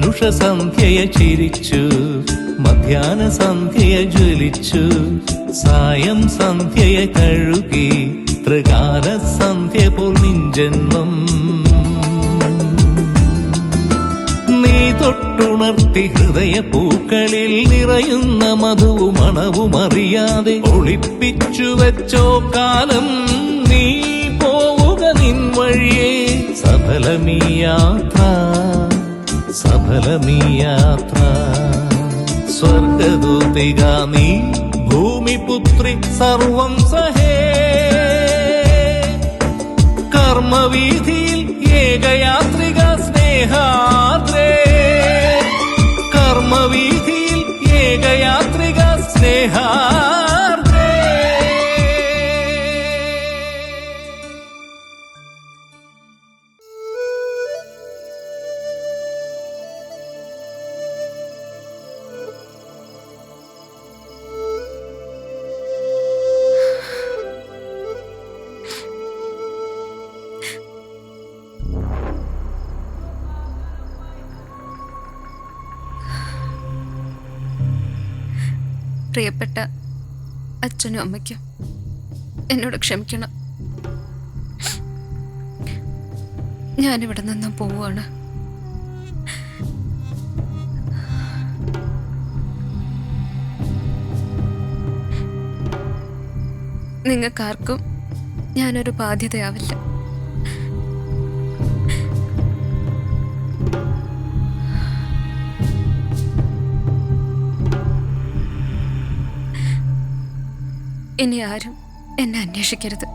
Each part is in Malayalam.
പരുഷ സന്ധ്യയെ ചിരിച്ചു, മധ്യാന സന്ധ്യയെ ജ്വലിച്ചു, സായം സന്ധ്യയെ കഴുകി, ത്രികാല സന്ധ്യ പോൽ നിൻജന്മം. നീ തൊട്ടുണർത്തി ഹൃദയ പൂക്കളിൽ നിറയുന്ന മധുവും മണവും അറിയാതെ ഒളിപ്പിച്ചു വെച്ചോ കാലം. നീ പോവുക നിൻ വഴിയേ, സഫലമീ യാത്ര, സഫലമീ യാത്ര. സ്വർഗദൂതിക നീ, ഭൂമിപുത്രി സർവം സഹേ. കർമ്മവീഥിയിൽ ഏകയാത്രിക സ്നേഹാദ്രേ, കർമ്മവീഥിയിൽ ഏകയാത്രിക സ്നേഹാദ്രേ. പ്രിയപ്പെട്ട അച്ഛനും അമ്മയ്ക്കും എന്നോട് ക്ഷമിക്കണം. ഞാനിവിടെ നിന്നും പോവുകയാണ്. നിങ്ങൾക്കാർക്കും ഞാനൊരു ബാധ്യതയാവില്ല. ഇനി ആരും എന്നെ അന്വേഷിക്കരുത്.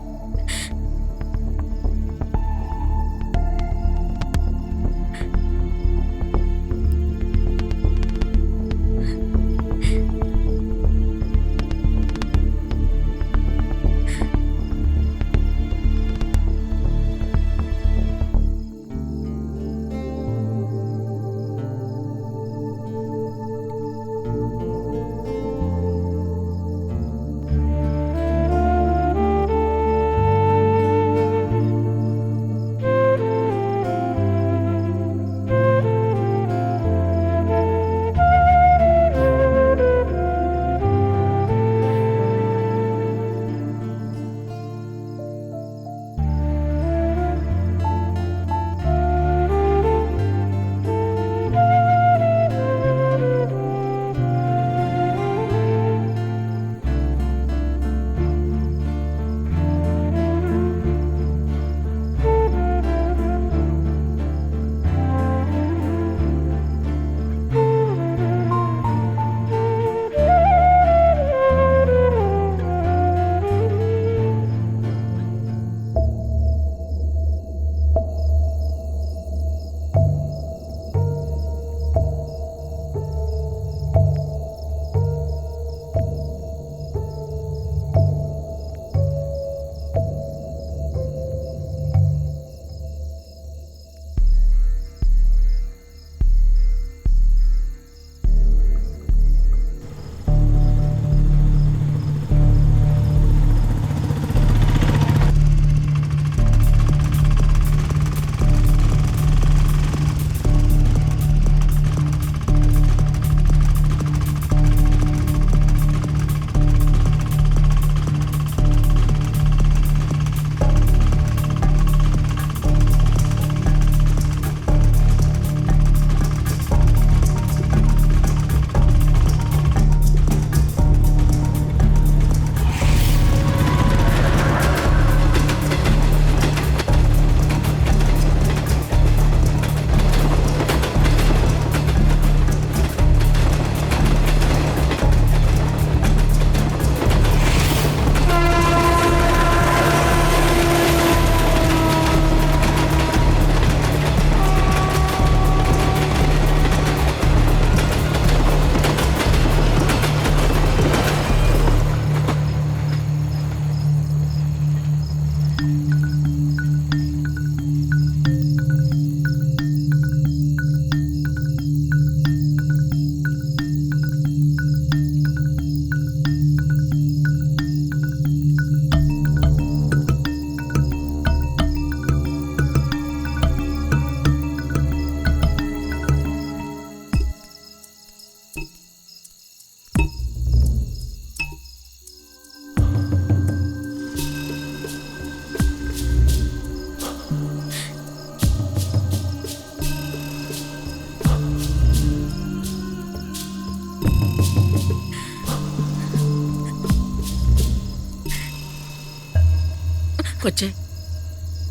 കൊച്ചെ,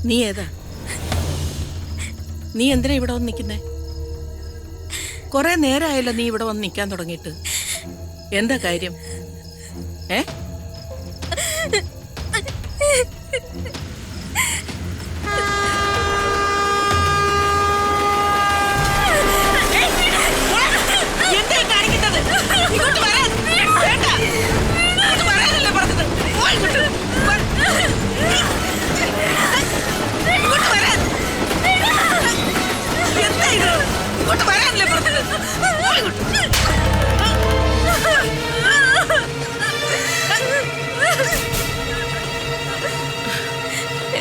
നീ ഏതാ? നീ എന്തിനാ ഇവിടെ വന്ന് നിൽക്കുന്നേ? കുറെ നേരമായല്ലോ നീ ഇവിടെ വന്ന് നിൽക്കാൻ തുടങ്ങിയിട്ട്. എന്താ കാര്യം? ഏ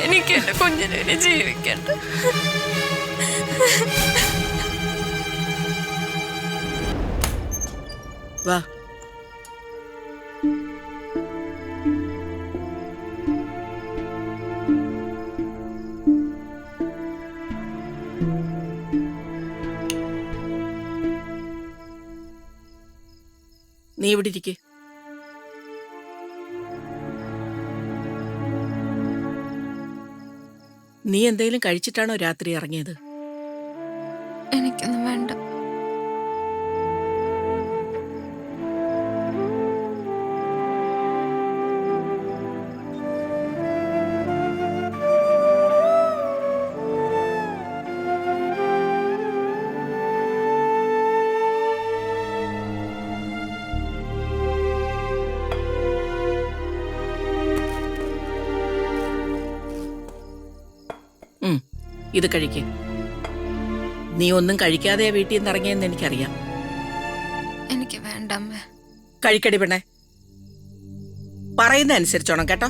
എനിക്ക് എന്റെ കുഞ്ഞിനെ ജീവിക്കണ്ട. വാ. നീ ഇവിടെ ഇരിക്കേ. നീ എന്തെങ്കിലും കഴിച്ചിട്ടാണോ രാത്രി ഇറങ്ങിയത്? എനിക്കൊന്നും വേണ്ട. ഇത് കഴിക്കേ. നീ ഒന്നും കഴിക്കാതെ വീട്ടിൽ നിന്ന് ഇറങ്ങിയെന്ന് എനിക്കറിയാം. എനിക്ക് വേണ്ട അമ്മ. കഴിക്കടി പെണ്ണെ. പറയുന്ന അനുസരിച്ചോണം കേട്ടോ.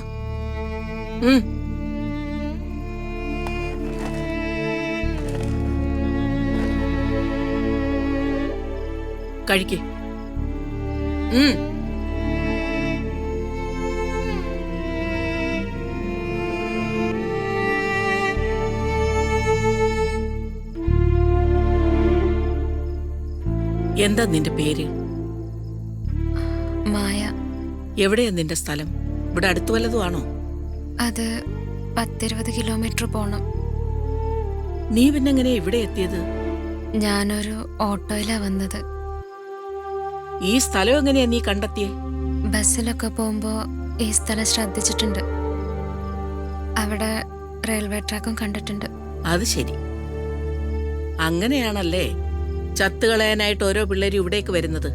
കഴിക്കേ. എന്താ നിന്റെ പേര്? മായ. എവിടെയാ നിന്റെ സ്ഥലം? ഇവിടെ അടുത്ത് വല്ലതും ആണോ? അത് 10-20 കിലോമീറ്റർ പോണം. നീ പിന്നെങ്ങനെ ഇവിടെ എത്തിയത്? ഞാനൊരു ഓട്ടോയിലാ വന്നത്. ഈ സ്ഥലം എങ്ങനെയാ നീ കണ്ടെത്തിയേ? ബസ്സിലൊക്കെ പോകുമ്പോ ഈ സ്ഥലം ശ്രദ്ധിച്ചിട്ടുണ്ട്. അവിടെ റെയിൽവേ ട്രാക്കും കണ്ടിട്ടുണ്ട്. അത് ശരി. അങ്ങനെയാണല്ലേ ചത്തുകളയാനായിട്ട് ഓരോ പിള്ളേരും ഇവിടേക്ക് വരുന്നത്.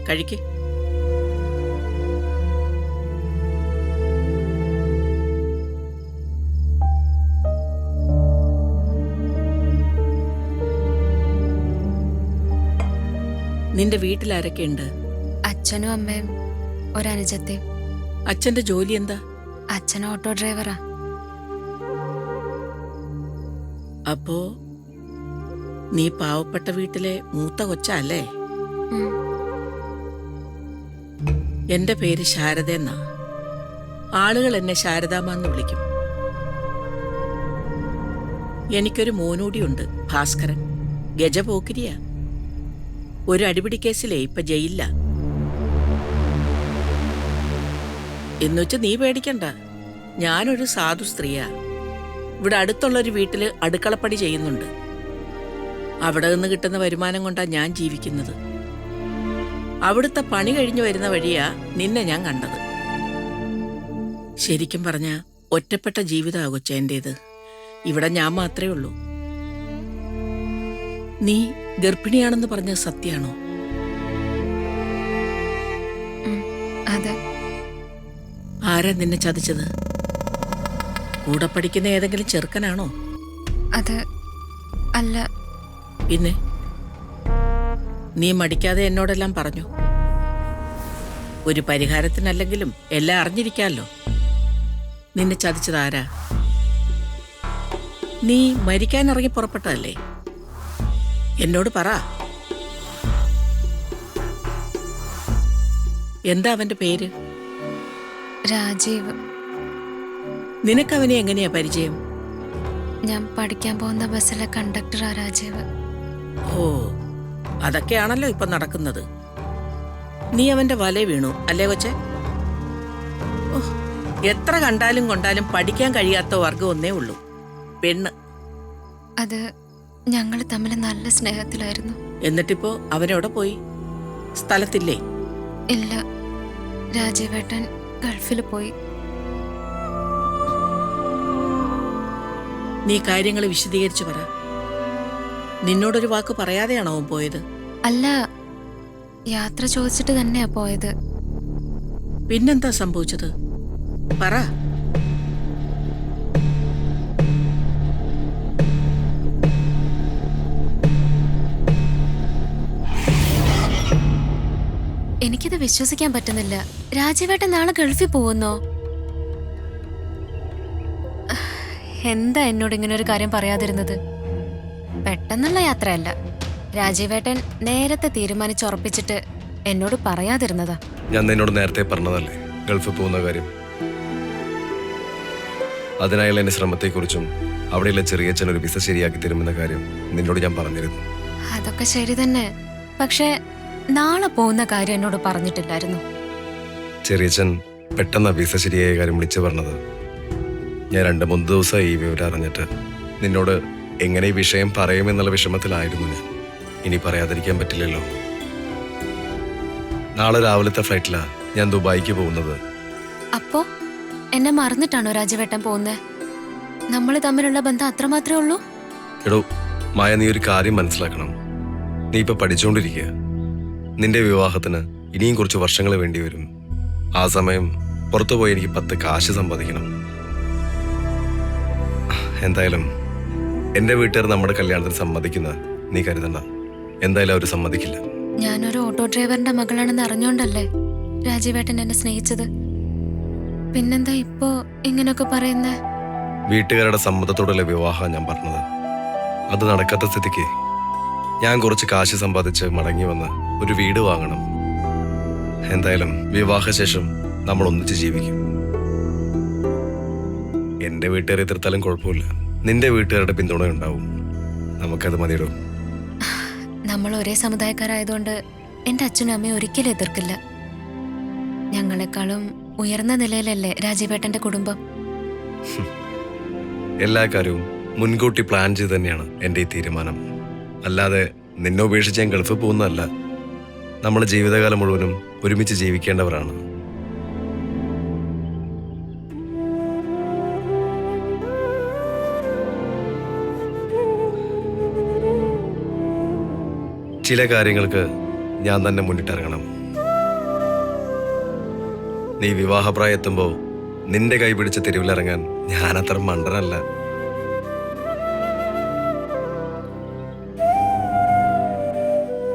കഴിക്ക്. നിന്റെ വീട്ടിലാരൊക്കെയുണ്ട്? അച്ഛനും അമ്മയും ഒരനുജത്തെയും. അച്ഛന്റെ ജോലി എന്താ? അച്ഛൻ ഓട്ടോ ഡ്രൈവറാ. അപ്പോ നീ പാവപ്പെട്ട വീട്ടിലെ മൂത്ത കൊച്ചല്ലേ? എന്റെ പേര് ശാരദ എന്നാ. ആളുകൾ എന്നെ ശാരദാമ്മ എന്ന് വിളിക്കും. എനിക്കൊരു മോനൂടിയുണ്ട്, ഭാസ്കരൻ. ഗജപോക്കിരിയാ. ഒരു അടിപിടി കേസിലേ ഇപ്പൊ ജയിലില്ല. എന്നുവെച്ച് നീ പേടിക്കണ്ട, ഞാനൊരു സാധു സ്ത്രീയാ. ഇവിടെ അടുത്തുള്ളൊരു വീട്ടില് അടുക്കളപ്പണി ചെയ്യുന്നുണ്ട്. അവിടെ നിന്ന് കിട്ടുന്ന വരുമാനം കൊണ്ടാ ഞാൻ ജീവിക്കുന്നത്. അവിടുത്തെ പണി കഴിഞ്ഞു വരുന്ന വഴിയാ നിന്നെ ഞാൻ കണ്ടത്. ശരിക്കും പറഞ്ഞ ഒറ്റപ്പെട്ട ജീവിതമാ കൊച്ചേന്റേത്. ഇവിടെ ഞാൻ മാത്രമേ ഉള്ളൂ. നീ ഗർഭിണിയാണെന്ന് പറഞ്ഞത് സത്യാണോ? അതെ. ആരാ നിന്നെ ചതിച്ചത്? കൂടെ പഠിക്കുന്ന ഏതെങ്കിലും ചെറുക്കനാണോ? അത് അല്ല. പിന്നെ നീ മടിക്കാതെ എന്നോടെല്ലാം പറഞ്ഞു. ഒരു പരിഹാരത്തിനല്ലെങ്കിലും എല്ലാം അറിഞ്ഞിരിക്കാമല്ലോ. നിന്നെ ചതിച്ചത് ആരാ? നീ മരിക്കാൻ ഇറങ്ങി പുറപ്പെട്ടതല്ലേ? എന്നോട് പറ. എന്താ അവന്റെ പേര്? രാജീവ്. നിനക്കവനെ എങ്ങനെയാ പരിചയം? ഞാൻ പഠിക്കാൻ പോകുന്ന ബസ്സിലെ കണ്ടക്ടറാ രാജീവ്. ഓ, അതൊക്കെയാണല്ലോ ഇപ്പൊ നടക്കുന്നത്. നീ അവന്റെ വല വീണു അല്ലേ കൊച്ചെ? ഓ, എത്ര കണ്ടാലും കൊണ്ടാലും പഠിക്കാൻ കഴിയാത്ത വർഗം ഒന്നേ ഉള്ളൂ, പെണ്ണ്. അത് ഞങ്ങൾ തമ്മിൽ നല്ല സ്നേഹത്തിലായിരുന്നു. എന്നിട്ടിപ്പോ അവരെവിടെ പോയി? സ്ഥലത്തില്ലേ? ഇല്ല, രാജീവേട്ടൻ ഗൾഫിൽ പോയി. നീ കാര്യങ്ങൾ വിശദീകരിച്ചു പറ. നിന്നോടൊരു വാക്ക് പറയാതെയാണോ അവൻ പോയത്? അല്ല, യാത്ര ചോദിച്ചിട്ട് തന്നെയാ പോയത്. പിന്നെന്താ സംഭവിച്ചത്? പറ. എനിക്കിത് വിശ്വസിക്കാൻ പറ്റുന്നില്ല. രാജീവേട്ടൻ നാളെ ഗൾഫിൽ പോകുന്നോ? എന്താ എന്നോട് ഇങ്ങനെ ഒരു കാര്യം പറയാതിരുന്നത്? പെട്ടെന്നുള്ള യാത്രയല്ല, രാജീവേട്ടൻ നേരത്തെ തീരുമാനിച്ചുറപ്പിച്ചിട്ട് എന്നോട് പറയാതിരുന്നതാ. ഞാൻ നിന്നോട് നേരത്തെ പറഞ്ഞതല്ലേ ഗൾഫിൽ പോകുന്ന കാര്യം. അതിനായുള്ള എന്റെ ശ്രമത്തെക്കുറിച്ചും അവിടെയുള്ള ചെറിയച്ഛൻ ഒരു വിസ ശരിയാക്കി തരുമെന്ന കാര്യം നിന്നോട് ഞാൻ പറഞ്ഞിരുന്നു. അതൊക്കെ ശരി തന്നെ, പക്ഷേ നാളെ പോകുന്ന കാര്യം എന്നോട് പറഞ്ഞിട്ടില്ലായിരുന്നു. ചെറിയച്ഛൻ പെട്ടെന്ന് വിസ ശരിയായ കാര്യം വിളിച്ചു പറഞ്ഞത്. ഞാൻ 2-3 ദിവസം ഈ വിവരം അറിഞ്ഞിട്ട് നിന്നോട് എങ്ങനെ ഈ വിഷയം പറയുമെന്നുള്ള വിഷമത്തിലായിരുന്നു ഞാൻ. ഇനി പറയാതിരിക്കാൻ പറ്റില്ലല്ലോ. നാളെ രാവിലത്തെ ഫ്ലൈറ്റിലാ ഞാൻ ദുബായിക്ക് പോകുന്നത്. അപ്പോ എന്നെ മറന്നിട്ടാണോ രാജവേട്ടൻ പോകുന്നത്? നമ്മൾ തമ്മിലുള്ള ബന്ധം അത്രമാത്രേ ഉള്ളൂ? എടോ മായ, നീ ഒരു കാര്യം മനസ്സിലാക്കണം. നീ ഇപ്പൊ പഠിച്ചുകൊണ്ടിരിക്കുക. നിന്റെ വിവാഹത്തിന് ഇനിയും കുറച്ച് വർഷങ്ങൾ വേണ്ടി വരും. ആ സമയം പുറത്തു പോയി എനിക്ക് 10 കാശ് സമ്പാദിക്കണം. എന്തായാലും എന്റെ വീട്ടുകാർ നമ്മുടെ കല്യാണത്തിന് സമ്മതിക്കുന്ന നീ കരുതണ്ട. എന്തായാലും അവർ സമ്മതിക്കില്ല. ഞാനൊരു ഓട്ടോ ഡ്രൈവറിന്റെ മകളാണെന്ന് അറിഞ്ഞോണ്ടല്ലേ രാജീവേട്ടൻ എന്നെ സ്നേഹിച്ചത്. പിന്നെന്താ ഇപ്പോ ഇങ്ങനൊക്കെ പറയുന്നേ? വീട്ടുകാരുടെ സമ്മതത്തോടുള്ള വിവാഹം ഞാൻ പറഞ്ഞത്. അത് നടക്കാത്ത സ്ഥിതിക്ക് ഞാൻ കുറച്ച് കാശ് സമ്പാദിച്ച് മടങ്ങി വന്ന് ഒരു വീട് വാങ്ങണം. എന്തായാലും വിവാഹശേഷം നമ്മൾ ഒന്നിച്ച് ജീവിക്കും. എന്റെ വീട്ടുകാരെ എതിർത്താലും കുഴപ്പമില്ല, നിന്റെ വീട്ടുകാരുടെ പിന്തുണ ഉണ്ടാവും. നമുക്കത് മതിയിടൂ. നമ്മൾ ഒരേ സമുദായക്കാരായതുകൊണ്ട് എന്റെ അച്ഛനും അമ്മയും ഒരിക്കലും എതിർക്കില്ല. ഞങ്ങളെക്കാളും ഉയർന്ന നിലയിലല്ലേ രാജീവേട്ടന്റെ കുടുംബം. എല്ലാ കാര്യവും മുൻകൂട്ടി പ്ലാൻ ചെയ്ത് തന്നെയാണ് എൻ്റെ ഈ തീരുമാനം. അല്ലാതെ നിന്നെ ഉപേക്ഷിച്ച് ഞാൻ ഗൾഫിൽ പോകുന്നതല്ല. നമ്മൾ ജീവിതകാലം മുഴുവനും ഒരുമിച്ച് ജീവിക്കേണ്ടവരാണ്. ചില കാര്യങ്ങൾക്ക് ഞാൻ തന്നെ മുന്നിട്ടിറങ്ങണം. നീ വിവാഹപ്രായം എത്തുമ്പോൾ നിന്റെ കൈ പിടിച്ച് തെരുവിലിറങ്ങാൻ ഞാനത്ര മണ്ടനല്ല.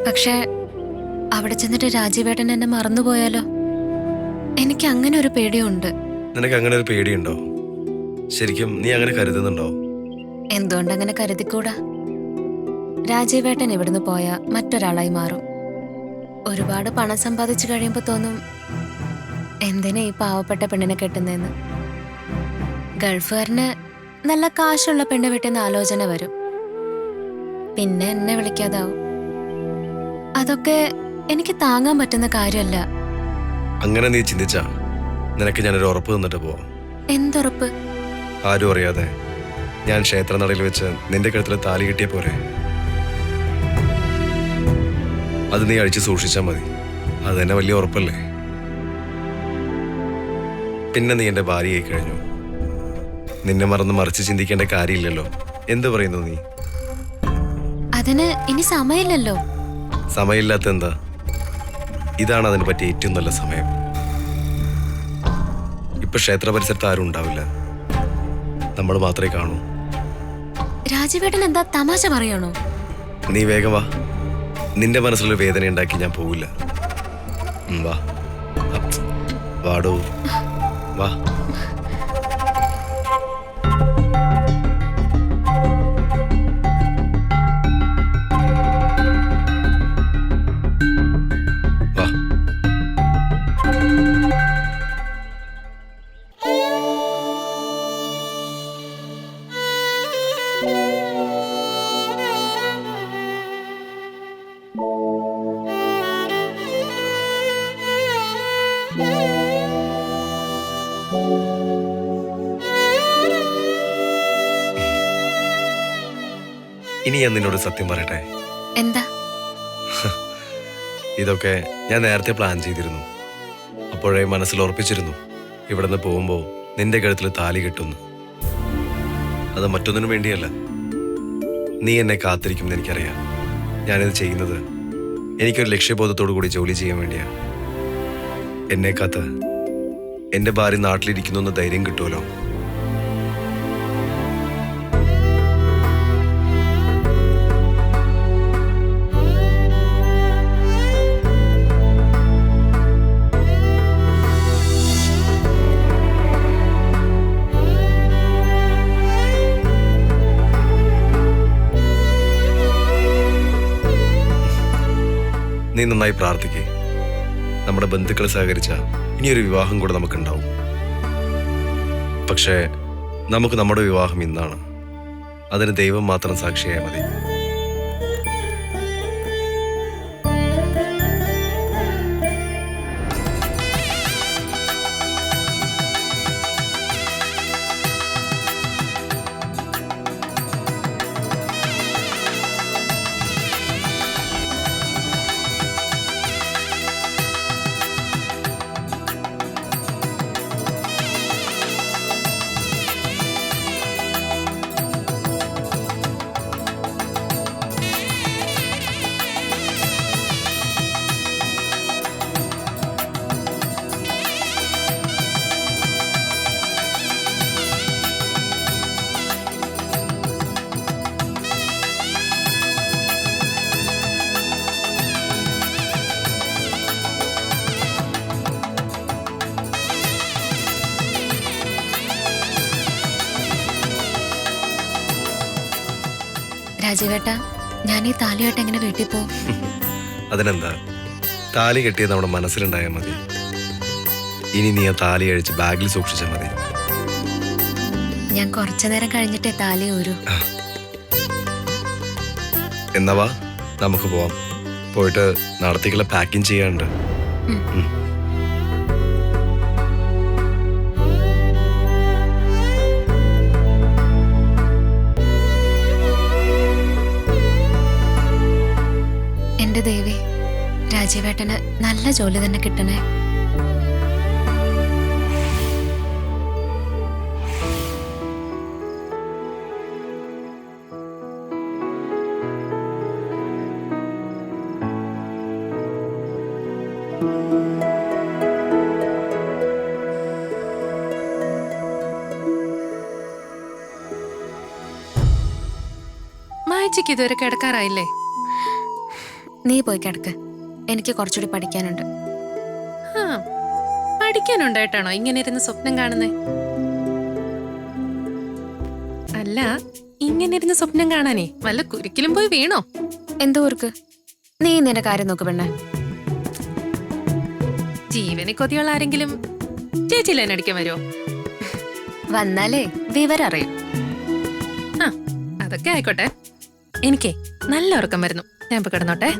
പക്ഷേ അവിടെ ചെന്നിട്ട് രാജീവേട്ടൻ എന്നെ മറന്നുപോയാലോ? എനിക്ക് അങ്ങനെ ഒരു പേടിയുണ്ട്. നിനക്ക് അങ്ങനെ ഒരു പേടിയുണ്ടോ? ശരിക്കും നീ അങ്ങനെ കരുതുന്നുണ്ടോ? എന്തുകൊണ്ടങ്ങനെ കരുതിക്കൂടാ? രാജീവേട്ടൻ ഇവിടുന്ന് പോയാ മറ്റൊരാളായി മാറും. ഒരുപാട് പണം സമ്പാദിച്ചു കഴിയുമ്പോ തോന്നും, എന്തിനാ ഈ പാവപ്പെട്ട പെണ്ണിനെ കെട്ടുന്നതെന്ന്. ഗൾഫുകാരന് നല്ല കാശുള്ള പെണ്ണ് വീട്ടിന്ന് ആലോചന വരും, പിന്നെ എന്നെ വിളിക്കാതാവും. അതൊക്കെ എനിക്ക് താങ്ങാൻ പറ്റുന്ന കാര്യമല്ല. അങ്ങനെ നീ ചിന്തിച്ചാ നിനക്ക് ഞാനൊരു ഉറപ്പ് തന്നിട്ട് പോവാം. എന്തുറപ്പ്? ആരും അറിയാതെ ഞാൻ ക്ഷേത്രനടയിൽ വെച്ച് നിന്റെ കഴുത്തിൽ താലി കിട്ടിയ പോരെ? അത് നീ അഴിച്ച് സൂക്ഷിച്ചാൽ മതി. അത് തന്നെ വലിയ ഉറപ്പല്ലേ? പിന്നെ നീ എന്റെ ഭാര്യയായി കഴിഞ്ഞു. നിന്നെ മറന്ന് മറിച്ച് ചിന്തിക്കേണ്ട കാര്യമില്ലല്ലോ. എന്ത് പറയുന്നു നീ? അതിന് ഇനി സമയമില്ലല്ലോ. സമയമില്ലാത്ത എന്താ? ഇതാണ് അതിന് പറ്റിയ ഏറ്റവും നല്ല സമയം. ഇപ്പൊ ക്ഷേത്ര പരിസരത്ത് ആരും ഉണ്ടാവില്ല, നമ്മൾ മാത്രമേ കാണൂ. രാജീവേട്ടൻ എന്താ തമാശ പറയണോ? നീ വേഗം വാ. നിന്റെ മനസ്സിലൊരു വേദന ഉണ്ടാക്കി ഞാൻ പോവില്ല. വാ, വാടോ, വാ. ഇനി ഞാൻ നിന്നോട് സത്യം പറയട്ടെ. എന്താ? ഇതൊക്കെ ഞാൻ നേരത്തെ പ്ലാൻ ചെയ്തിരുന്നു. അപ്പോഴേ മനസ്സിൽ ഉറപ്പിച്ചിരുന്നു ഇവിടെ നിന്ന് പോകുമ്പോൾ നിന്റെ കഴുത്തിൽ താലി കെട്ടുന്നു. അത് മറ്റൊന്നിനും വേണ്ടിയല്ല. നീ എന്നെ കാത്തിരിക്കുമെന്ന് എനിക്കറിയാം. ഞാനിത് ചെയ്യുന്നത് എനിക്കൊരു ലക്ഷ്യബോധത്തോടു കൂടി ജോലി ചെയ്യാൻ വേണ്ടിയാ. എന്നെ കാത്ത് എന്റെ ഭാര്യ നാട്ടിലിരിക്കുന്നു എന്ന് ധൈര്യം കിട്ടുമല്ലോ. നീ നന്നായി പ്രാർത്ഥിക്കേ. നമ്മുടെ ബന്ധുക്കൾ സഹകരിച്ച ഇനിയൊരു വിവാഹം കൂടെ നമുക്കുണ്ടാവും. പക്ഷേ നമുക്ക് നമ്മുടെ വിവാഹം ഇന്നാണ്. അതിന് ദൈവം മാത്രം സാക്ഷിയായ മതി. രാജീവേട്ട, ഞാൻ ഈ താലിയായിട്ട് എങ്ങനെ വീട്ടിൽ പോവും? അതിനെന്താ, താലി കെട്ടിയത് നമ്മുടെ മനസ്സിലുണ്ടായാൽ മതി. ഇനി നീ ആ താലി അഴിച്ച് ബാഗിൽ സൂക്ഷിച്ചാൽ മതി. ഞാൻ കുറച്ചു നേരം കഴിഞ്ഞിട്ടേ താലി ഊരൂ. എന്നാ വാ, നമുക്ക് പോവാം. പോയിട്ട് നാളത്തേക്കുള്ള പാക്കിങ് ചെയ്യാനുണ്ട്. എന്റെ ദേവി, രാജീവേട്ടന് നല്ല ജോലി തന്നെ കിട്ടണേ. മായച്ചിക്ക് ഇതുവരെ കിടക്കാറായില്ലേ? നീ പോയി കിടക്ക്, എനിക്ക് കുറച്ചുകൂടി പഠിക്കാനുണ്ട്. ആ, പഠിക്കാനുണ്ടായിട്ടാണോ ഇങ്ങനെ ഇരുന്ന് സ്വപ്നം കാണുന്നേ? അല്ല, ഇങ്ങനെ ഇരുന്ന് സ്വപ്നം കാണാനേ വല്ല കുരുക്കിലും പോയി വീണോ? എന്തോ ഓർക്ക്? നീ നിന്റെ കാര്യം നോക്ക് പെണ്ണെ. ജീവനെ കൊതിയുള്ള ആരെങ്കിലും ചേച്ചി ലൈൻ അടിക്കാൻ വരുമോ? വന്നാലേ വിവരം അറിയും. ആ, അതൊക്കെ ആയിക്കോട്ടെ. എനിക്കേ നല്ല ഉറക്കം വരുന്നു. ഞാൻ ഇപ്പൊ കിടന്നോട്ടെ.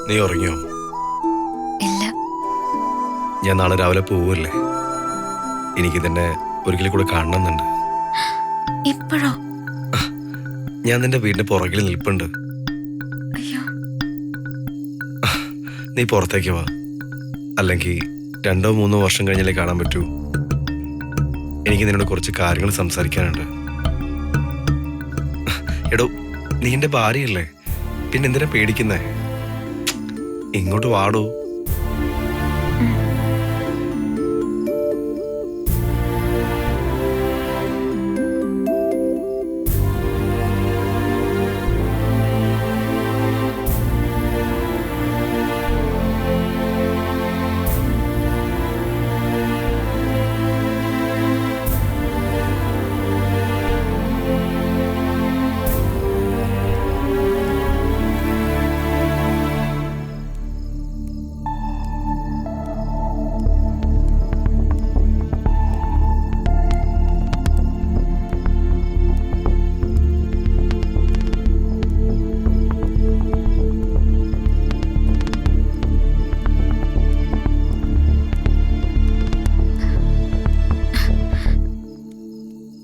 നീ ഉറങ്ങിയോ? ഇല്ല. ഞാൻ നാളെ രാവിലെ പോവല്ലേ. എനിക്ക് തന്നെ ഒരിക്കലും കൂടെ കാണണമെന്നുണ്ട്. ഇപ്പോഴോ? ഞാൻ നിന്റെ വീടിന്റെ പുറകിൽ നിൽപ്പുണ്ട്. അയ്യോ, നീ പുറത്തേക്ക് വാ. അല്ലെങ്കിൽ 2-3 വർഷം കഴിഞ്ഞാലേ കാണാൻ പറ്റൂ. എനിക്ക് നിന്നോട് കുറച്ച് കാര്യങ്ങൾ സംസാരിക്കാനുണ്ട്. എടോ, നീ എന്റെ ഭാര്യയല്ലേ, പിന്നെ എന്തിനാ പേടിക്കുന്നേ? ഇങ്ങോട്ട് വാടോ.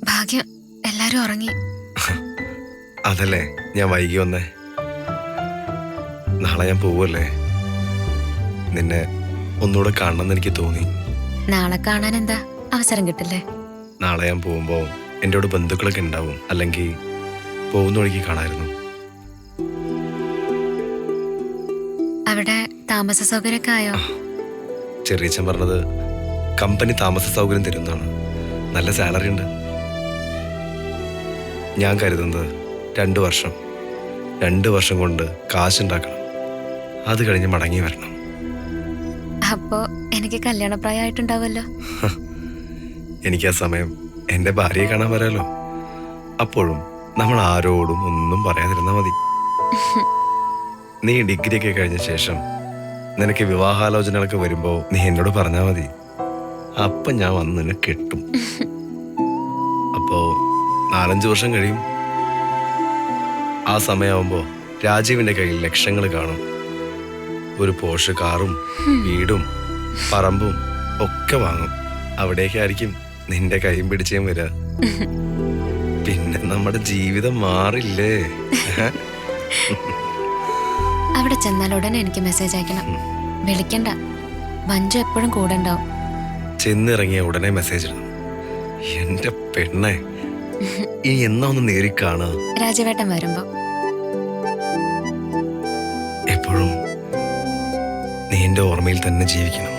ഭാഗ്യം എല്ലാരും ഉറങ്ങി. അതല്ലേ ഞാൻ വൈകി വന്നേ. നാളെ ഞാൻ പോവല്ലേ. നിന്നെ ഒന്നുകൂടെ കാണണമെന്ന് എനിക്ക് തോന്നി. നാളെ കാണാൻ എന്താ അവസരം കിട്ടില്ലേ? നാളെ ഞാൻ പോകുമ്പോ എൻ്റെ കൂടെ ബന്ധുക്കളൊക്കെ ഉണ്ടാവും. അല്ലെങ്കിൽ പോകുന്ന വഴിക്ക് കാണായിരുന്നു. അവിടെ താമസ സൗകര്യമൊക്കെ ആയോ? ചെറിയച്ഛൻ പറഞ്ഞത് കമ്പനി താമസ സൗകര്യം തരുന്നതാണ്. നല്ല സാലറി ഉണ്ട്. ഞാൻ കരുതുന്നത് 2 വർഷം 2 വർഷം കൊണ്ട് കാശുണ്ടാക്കണം. അത് കഴിഞ്ഞ് മടങ്ങി വരണം. അപ്പോ എനിക്ക് കല്യാണപ്രായമായിട്ടുണ്ടാവുമല്ലോ. എനിക്ക് ആ സമയം എൻ്റെ ഭാര്യയെ കാണാൻ വരാലോ. അപ്പോഴും നമ്മൾ ആരോടും ഒന്നും പറയാതിരുന്നാൽ മതി. നീ ഡിഗ്രിയൊക്കെ കഴിഞ്ഞ ശേഷം നിനക്ക് വിവാഹാലോചനകളൊക്കെ വരുമ്പോ നീ എന്നോട് പറഞ്ഞാൽ മതി. അപ്പൊ ഞാൻ വന്ന് നിന്നെ കെട്ടും. അപ്പോ 4-5 വർഷം കഴിയും. ആ സമയമാകുമ്പോ രാജീവിന്റെ കയ്യിൽ ലക്ഷങ്ങൾ കാണും. ഒരു പോഷ് കാറും വീടും പറമ്പും ഒക്കെ വാങ്ങും. അവിടേക്കായിരിക്കും നിന്റെ കൈയും പിടിച്ചേം വരിക. പിന്നെ നമ്മുടെ ജീവിതം മാറില്ലേ? അവിടെ ചെന്നാൽ ഉടനെ എനിക്ക് മെസ്സേജ് അയക്കണം. വിളിക്കണ്ട, മഞ്ജു എപ്പോഴും കൂടെ ഉണ്ടാവും. ചെന്നിറങ്ങിയ ഉടനെ മെസ്സേജ് ഇടണം. എന്റെ പെണ്ണെ, ഇനി എന്നാ ഒന്ന് നേരി കാണുക. രാജവേട്ടൻ വരുമ്പോ. എപ്പോഴും നീ എന്റെ ഓർമ്മയിൽ തന്നെ ജീവിക്കണം.